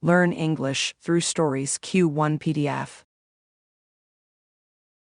Learn English through Stories Q1 PDF.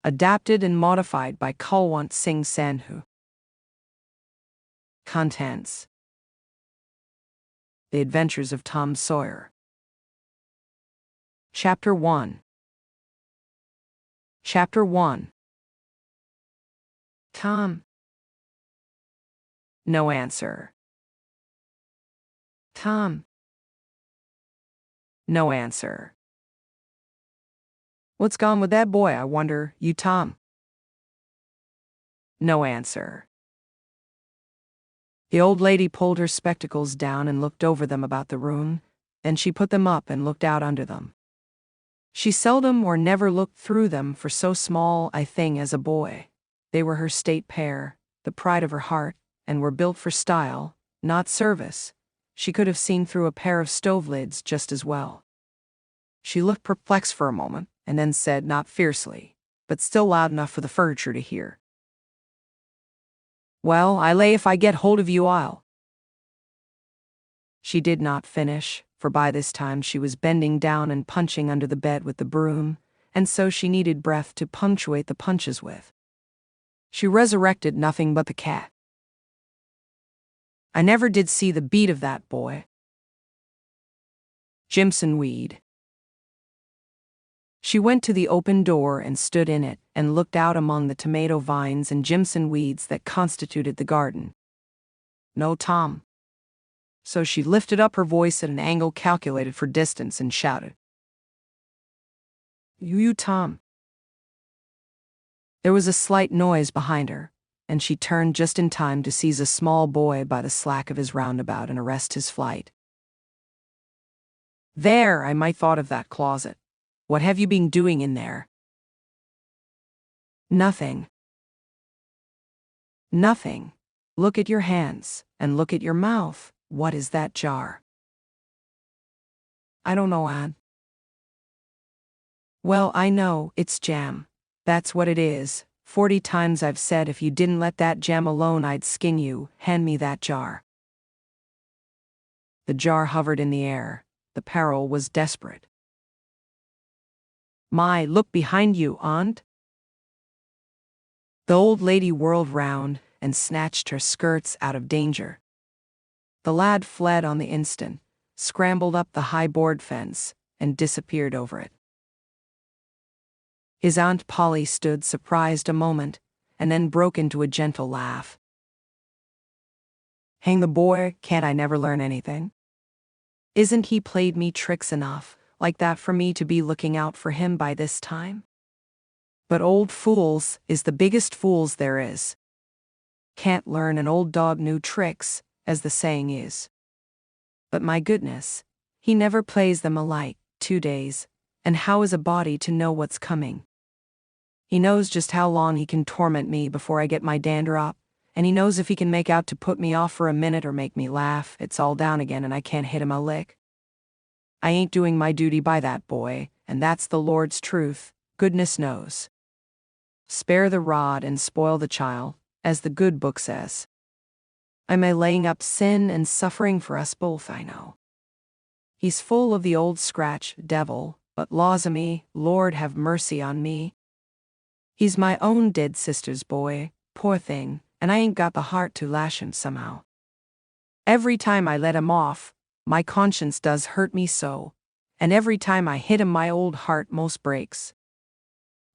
Adapted and modified by Kulwant Singh Sandhu. Contents: The Adventures of Tom Sawyer. Chapter 1. Chapter 1. Tom. No answer. Tom. No answer. What's gone with that boy, I wonder, you Tom? No answer. The old lady pulled her spectacles down and looked over them about the room, then she put them up and looked out under them. She seldom or never looked through them for so small a thing as a boy. They were her state pair, the pride of her heart, and were built for style, not service. She could have seen through a pair of stove lids just as well. She looked perplexed for a moment, and then said, not fiercely, but still loud enough for the furniture to hear, "Well, I lay if I get hold of you, I'll." She did not finish, for by this time she was bending down and punching under the bed with the broom, and so she needed breath to punctuate the punches with. She resurrected nothing but the cat. I never did see the beat of that boy. Jimson Weed. She went to the open door and stood in it and looked out among the tomato vines and Jimson weeds that constituted the garden. No Tom. So she lifted up her voice at an angle calculated for distance and shouted, You Tom." There was a slight noise behind her, and she turned just in time to seize a small boy by the slack of his roundabout and arrest his flight. "There, I might thought of that closet. What have you been doing in there?" "Nothing." "Nothing. Look at your hands, and look at your mouth. What is that jar?" "I don't know, Aunt." "Well, I know, it's jam. That's what it is. 40 times I've said if you didn't let that jam alone I'd skin you. Hand me that jar." The jar hovered in the air. The peril was desperate. "My, look behind you, Aunt." The old lady whirled round and snatched her skirts out of danger. The lad fled on the instant, scrambled up the high board fence, and disappeared over it. His Aunt Polly stood surprised a moment, and then broke into a gentle laugh. "Hang the boy, can't I never learn anything? Isn't he played me tricks enough like that for me to be looking out for him by this time? But old fools is the biggest fools there is. Can't learn an old dog new tricks, as the saying is. But my goodness, he never plays them alike, 2 days, and how is a body to know what's coming? He knows just how long he can torment me before I get my dander up, and he knows if he can make out to put me off for a minute or make me laugh, it's all down again and I can't hit him a lick. I ain't doing my duty by that boy, and that's the Lord's truth, goodness knows. Spare the rod and spoil the child, as the good book says. I'm a laying up sin and suffering for us both, I know. He's full of the old scratch, devil, but laws o' me, Lord have mercy on me. He's my own dead sister's boy, poor thing, and I ain't got the heart to lash him somehow. Every time I let him off, my conscience does hurt me so, and every time I hit him my old heart most breaks.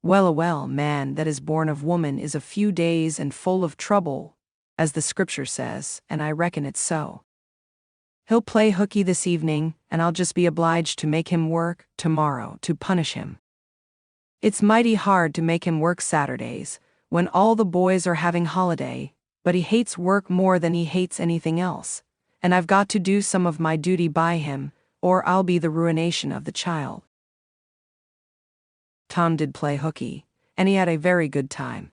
Well, man that is born of woman is a few days and full of trouble, as the scripture says, and I reckon it's so. He'll play hooky this evening, and I'll just be obliged to make him work tomorrow to punish him. It's mighty hard to make him work Saturdays, when all the boys are having holiday, but he hates work more than he hates anything else, and I've got to do some of my duty by him, or I'll be the ruination of the child. Tom did play hooky, and he had a very good time.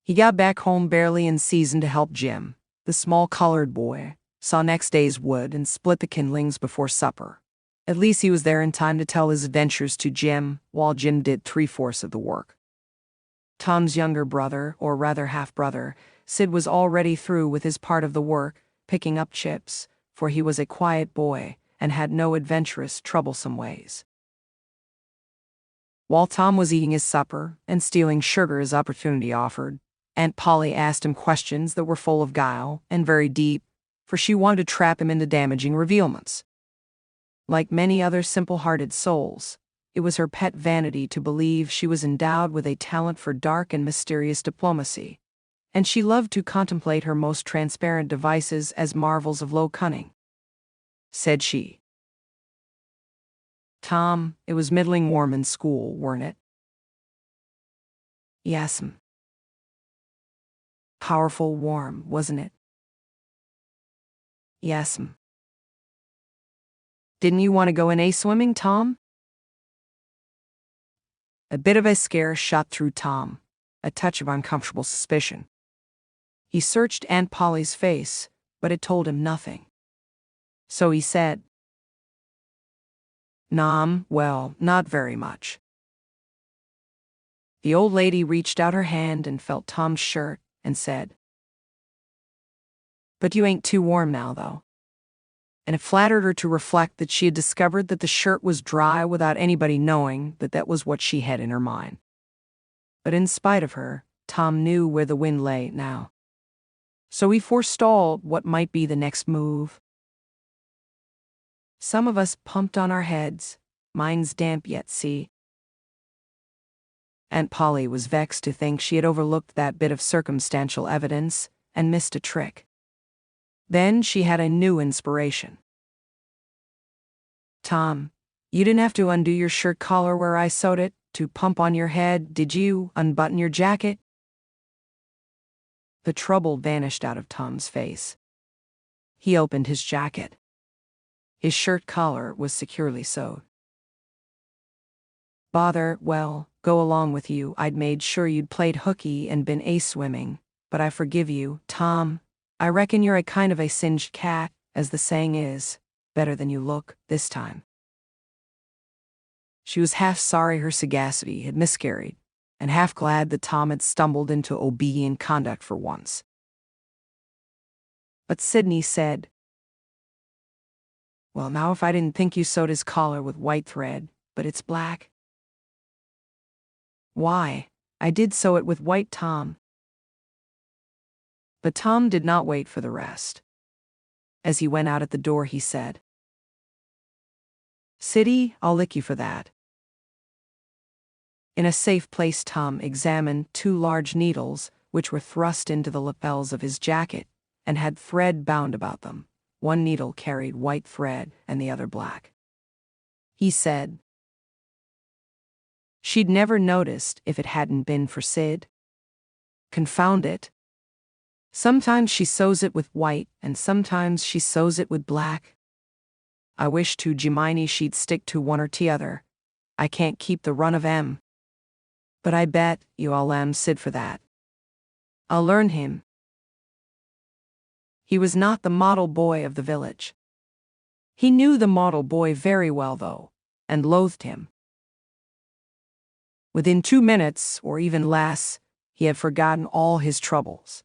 He got back home barely in season to help Jim, the small colored boy, saw next day's wood and split the kindlings before supper. At least he was there in time to tell his adventures to Jim, while Jim did 3/4 of the work. Tom's younger brother, or rather half-brother, Sid, was already through with his part of the work, picking up chips, for he was a quiet boy, and had no adventurous, troublesome ways. While Tom was eating his supper and stealing sugar as opportunity offered, Aunt Polly asked him questions that were full of guile and very deep, for she wanted to trap him into damaging revealments. Like many other simple-hearted souls, it was her pet vanity to believe she was endowed with a talent for dark and mysterious diplomacy, and she loved to contemplate her most transparent devices as marvels of low cunning. Said she, "Tom, it was middling warm in school, weren't it?" "Yes'm." "Powerful warm, wasn't it?" "Yes'm." "Didn't you want to go in swimming, Tom?" A bit of a scare shot through Tom, a touch of uncomfortable suspicion. He searched Aunt Polly's face, but it told him nothing. So he said, "Nom, well, not very much." The old lady reached out her hand and felt Tom's shirt and said, "But you ain't too warm now, though." And it flattered her to reflect that she had discovered that the shirt was dry without anybody knowing that that was what she had in her mind. But in spite of her, Tom knew where the wind lay now. So he forestalled what might be the next move. "Some of us pumped on our heads. Mine's damp yet, see." Aunt Polly was vexed to think she had overlooked that bit of circumstantial evidence and missed a trick. Then she had a new inspiration. "Tom, you didn't have to undo your shirt collar where I sewed it to pump on your head, did you? Unbutton your jacket?" The trouble vanished out of Tom's face. He opened his jacket. His shirt collar was securely sewed. "Bother, well, go along with you. I'd made sure you'd played hooky and been swimming, but I forgive you, Tom. I reckon you're a kind of a singed cat, as the saying is, better than you look, this time." She was half sorry her sagacity had miscarried, and half glad that Tom had stumbled into obedient conduct for once. But Sidney said, "Well, now if I didn't think you sewed his collar with white thread, but it's black." "Why, I did sew it with white, Tom." But Tom did not wait for the rest. As he went out at the door, he said, "Siddy, I'll lick you for that." In a safe place, Tom examined 2 large needles, which were thrust into the lapels of his jacket and had thread bound about them. One needle carried white thread and the other black. He said, she'd never noticed if it hadn't been for Sid. Confound it. Sometimes she sews it with white, and sometimes she sews it with black. I wish to Jeminy she'd stick to one or t'other. I can't keep the run of 'em. But I bet you I'll Sid for that. I'll learn him." He was not the model boy of the village. He knew the model boy very well, though, and loathed him. Within 2 minutes, or even less, he had forgotten all his troubles.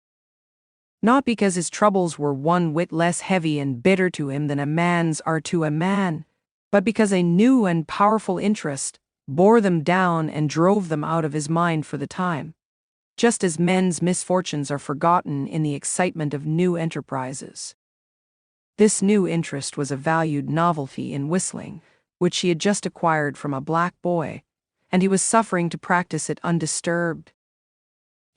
Not because his troubles were one whit less heavy and bitter to him than a man's are to a man, but because a new and powerful interest bore them down and drove them out of his mind for the time, just as men's misfortunes are forgotten in the excitement of new enterprises. This new interest was a valued novelty in whistling, which he had just acquired from a black boy, and he was suffering to practice it undisturbed.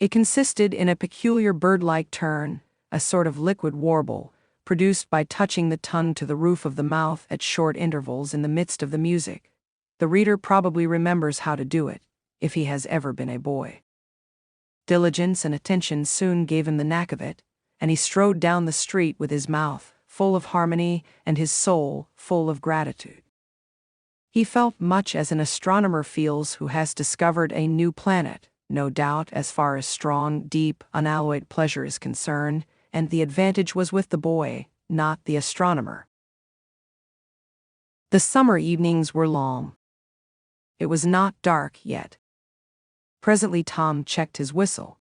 It consisted in a peculiar bird-like turn, a sort of liquid warble, produced by touching the tongue to the roof of the mouth at short intervals in the midst of the music. The reader probably remembers how to do it, if he has ever been a boy. Diligence and attention soon gave him the knack of it, and he strode down the street with his mouth full of harmony and his soul full of gratitude. He felt much as an astronomer feels who has discovered a new planet, no doubt as far as strong, deep, unalloyed pleasure is concerned, and the advantage was with the boy, not the astronomer. The summer evenings were long. It was not dark yet. Presently Tom checked his whistle.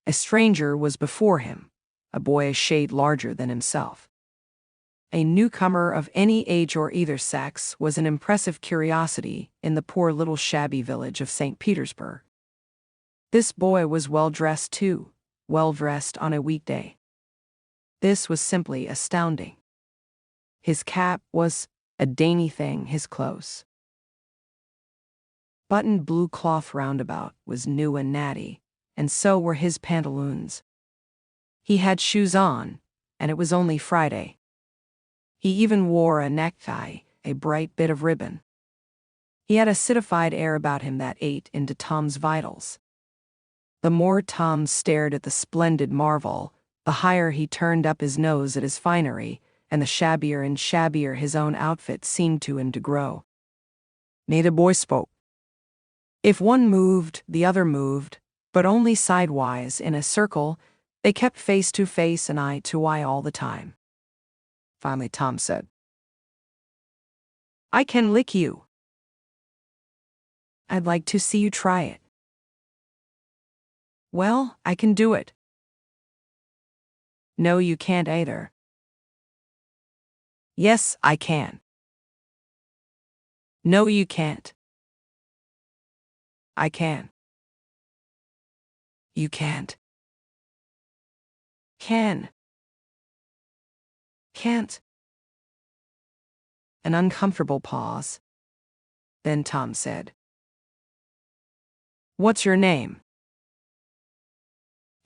A stranger was before him, a boy a shade larger than himself. A newcomer of any age or either sex was an impressive curiosity in the poor little shabby village of St. Petersburg. This boy was well-dressed too, well-dressed on a weekday. This was simply astounding. His cap was a dainty thing, his clothes. Buttoned blue cloth roundabout was new and natty, and so were his pantaloons. He had shoes on, and it was only Friday. He even wore a necktie, a bright bit of ribbon. He had a citified air about him that ate into Tom's vitals. The more Tom stared at the splendid marvel, the higher he turned up his nose at his finery, and the shabbier and shabbier his own outfit seemed to him to grow. Neither boy spoke. If one moved, the other moved, but only sidewise in a circle. They kept face to face and eye to eye all the time. Finally, Tom said, "I can lick you. I'd like to see you try it." "Well, I can do it." "No, you can't either." "Yes, I can." "No, you can't." "I can." "You can't." "Can." "Can't." An uncomfortable pause. Then Tom said, "What's your name?"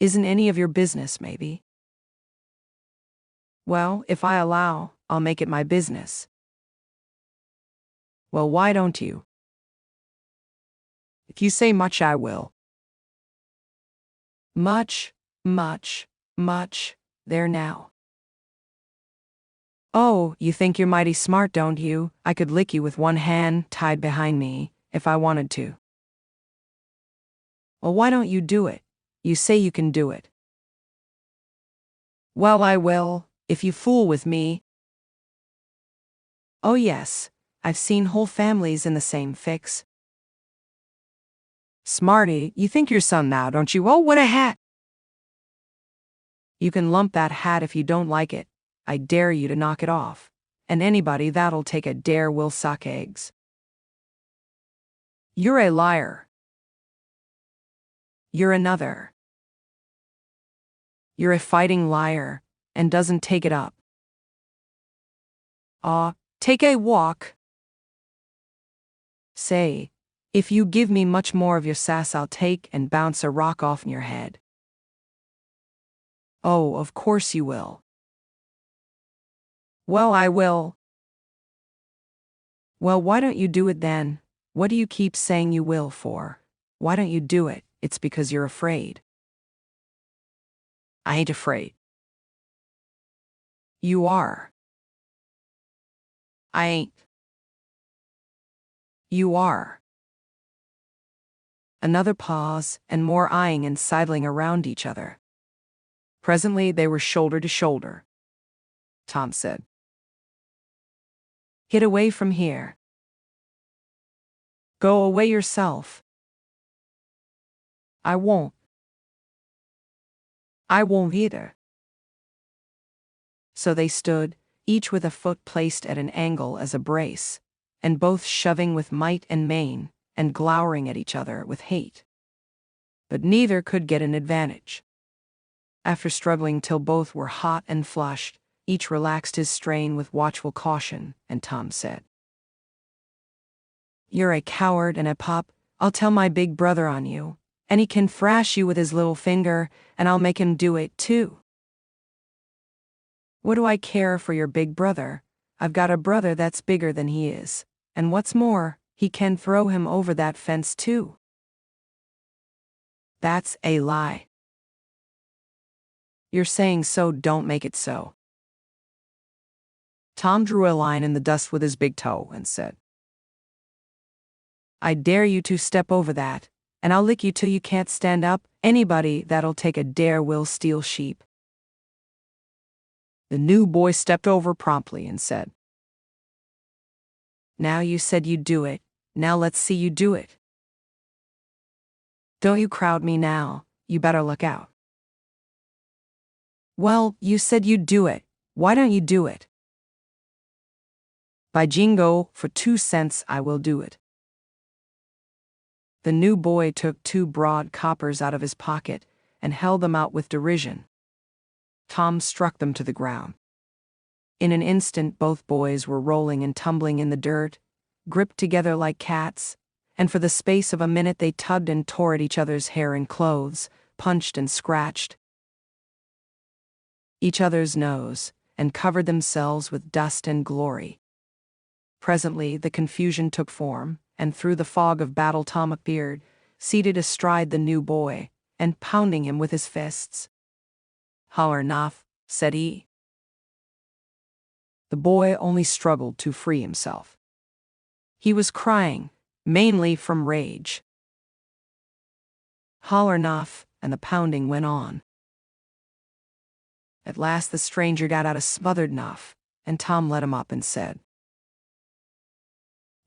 "Isn't any of your business, maybe?" "Well, if I allow, I'll make it my business." "Well, why don't you?" "If you say much, I will." Much, much, much, there now. "Oh, you think you're mighty smart, don't you? I could lick you with one hand tied behind me, if I wanted to." "Well, why don't you do it? You say you can do it." "Well, I will, if you fool with me." "Oh yes, I've seen whole families in the same fix." "Smarty, you think you're some now, don't you? Oh, what a hat!" "You can lump that hat if you don't like it. I dare you to knock it off, and anybody that'll take a dare will suck eggs." "You're a liar." "You're another." "You're a fighting liar, and doesn't take it up." Take a walk." "Say, if you give me much more of your sass, I'll take and bounce a rock off in your head." "Oh, of course you will." "Well, I will." "Well, why don't you do it then? What do you keep saying you will for? Why don't you do it? It's because you're afraid." "I ain't afraid." "You are." "I ain't." "You are." Another pause, and more eyeing and sidling around each other. Presently they were shoulder to shoulder. Tom said, "Get away from here." "Go away yourself." "I won't." "I won't either." So they stood, each with a foot placed at an angle as a brace, and both shoving with might and main, and glowering at each other with hate. But neither could get an advantage. After struggling till both were hot and flushed, each relaxed his strain with watchful caution, and Tom said, "You're a coward and a pup. I'll tell my big brother on you, and he can thrash you with his little finger, and I'll make him do it too." "What do I care for your big brother? I've got a brother that's bigger than he is, and what's more, he can throw him over that fence too." "That's a lie." "You're saying so, don't make it so." Tom drew a line in the dust with his big toe and said, "I dare you to step over that, and I'll lick you till you can't stand up. Anybody that'll take a dare will steal sheep." The new boy stepped over promptly and said, "Now you said you'd do it, now let's see you do it." "Don't you crowd me now, you better look out." "Well, you said you'd do it, why don't you do it?" By Jingo, for 2 cents I will do it. The new boy took 2 broad coppers out of his pocket and held them out with derision. Tom struck them to the ground. In an instant both boys were rolling and tumbling in the dirt, gripped together like cats, and for the space of a minute they tugged and tore at each other's hair and clothes, punched and scratched each other's nose, and covered themselves with dust and glory. Presently the confusion took form, and through the fog of battle Tom appeared, seated astride the new boy, and pounding him with his fists. "Holler enough," said he. The boy only struggled to free himself. He was crying, mainly from rage. "Holler enough," and the pounding went on. At last the stranger got out a smothered enough, and Tom let him up and said,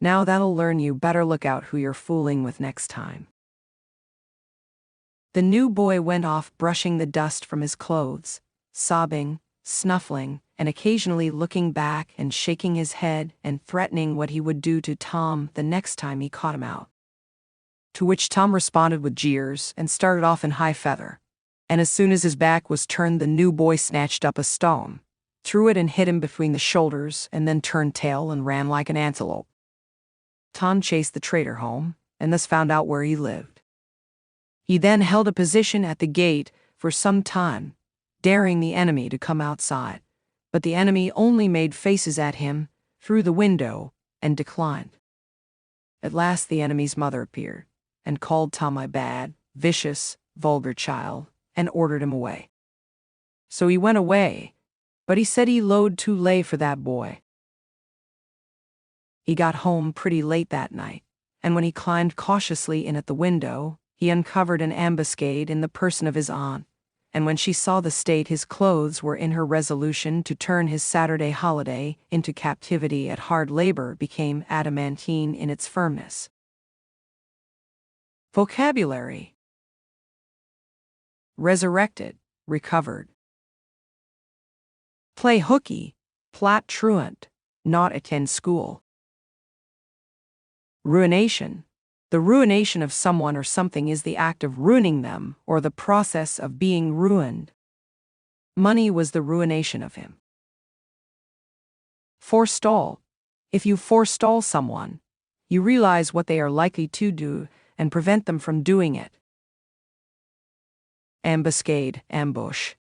"Now that'll learn you better look out who you're fooling with next time." The new boy went off brushing the dust from his clothes, sobbing, snuffling, and occasionally looking back and shaking his head and threatening what he would do to Tom the next time he caught him out. To which Tom responded with jeers and started off in high feather. And as soon as his back was turned, the new boy snatched up a stone, threw it and hit him between the shoulders, and then turned tail and ran like an antelope. Tom chased the traitor home, and thus found out where he lived. He then held a position at the gate for some time, daring the enemy to come outside, but the enemy only made faces at him through the window and declined. At last the enemy's mother appeared, and called Tom a bad, vicious, vulgar child, and ordered him away. So he went away, but he said he load too late for that boy. He got home pretty late that night, and when he climbed cautiously in at the window, he uncovered an ambuscade in the person of his aunt, and when she saw the state his clothes were in, her resolution to turn his Saturday holiday into captivity at hard labor became adamantine in its firmness. Vocabulary: resurrected, recovered. Play hooky, plot truant, not attend school. Ruination. The ruination of someone or something is the act of ruining them or the process of being ruined. Money was the ruination of him. Forestall. If you forestall someone, you realize what they are likely to do and prevent them from doing it. Ambuscade, ambush.